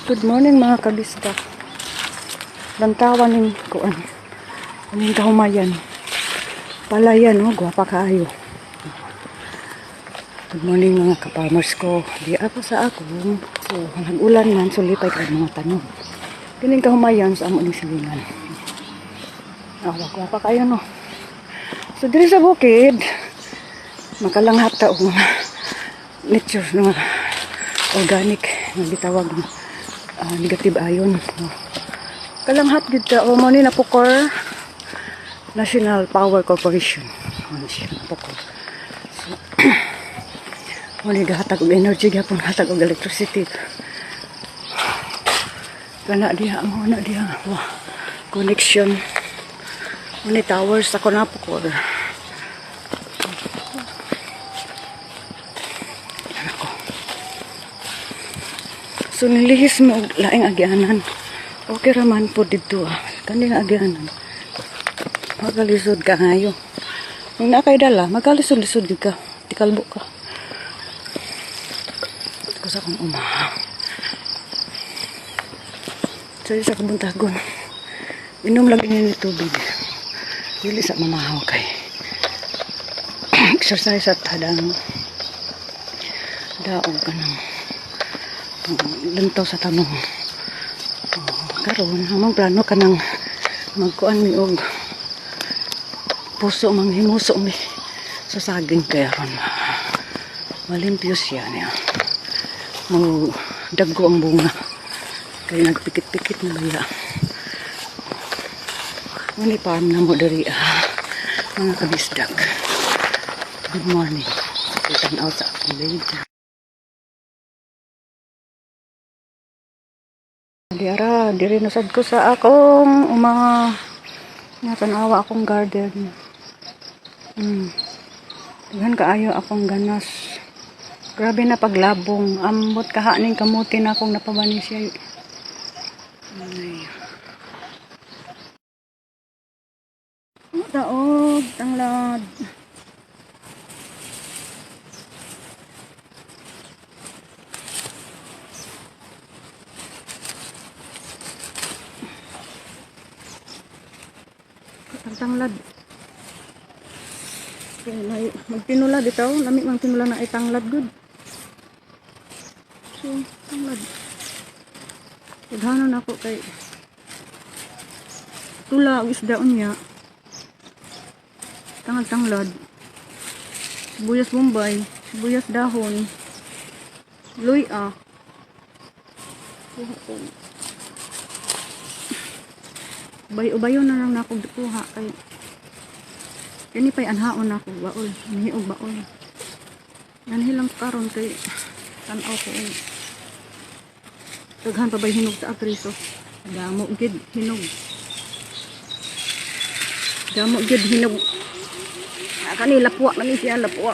Good morning mga kabisda. Lantawan ng kuan. Aning kahumayan. Palayan, oh, gwapa kaayo. Good morning mga ka-farmers ko. Di ako sa ako. So, nag-ulan man, so lipay ka mga tanong. Kining kahumayan sa amo ni silingan. Gwapa kayo, no. So, diri sa bukid, makalanghap ta og mga nature, mga organic, nga gitawag negative ion. Kalanghap dito, o mo ni Napocor National Power Corporation. Ano siya, Napocor. So, mo ni gahatag og energy, gapon hatag og electricity. Kana diha, mo na diha. Wow. Connection. Mo ni towers sa Napocor. So nilihis mo laing agyanan. Okay raman po dito Kaning agyanan. Magalisod ka ngayo. Kung na kay dala, magalisod-lisod ka. Tikalbo ka. Ito sa kong umahaw. So sa kabuntagon. Inom lagi niya ni tubig. Dili sa mamahaw kay. Exercise at hadang daog ka ng lantaw sa tanong. Karon among plano kanang magkuan mi og puso manghimuso mi sa saging kaya ron malimpyo siya niya. Mang daggo ang bunga kaya nagpikit-pikit na baya. Muni pa na mo diri mga kabisdak. Good morning. Tanaw sa akong lady. Diara, diri nasad ko sa akong natanawa akong garden. Daghan kaayo akong ganas. Grabe na paglabong. Ambot kahaning kamuti na akong napabani siya. Daog, tanglad. Tanglad. May magtinula dito, lami mang tinula na ay tanglad good. So, tanglad. Paghanon ako kay tula og isdaon niya. Tanglad. Sibuyas bombay, sibuyas dahon. Luya. Ubay-ubayon na lang ako kuha kay kini pay anhaon ako baol, nihiog baol. Nanhilang karon kay tan-aw ko daghan pa bay hinog sa apriso. Damo gid hinog. Kanila puwa na ni siya lapwa.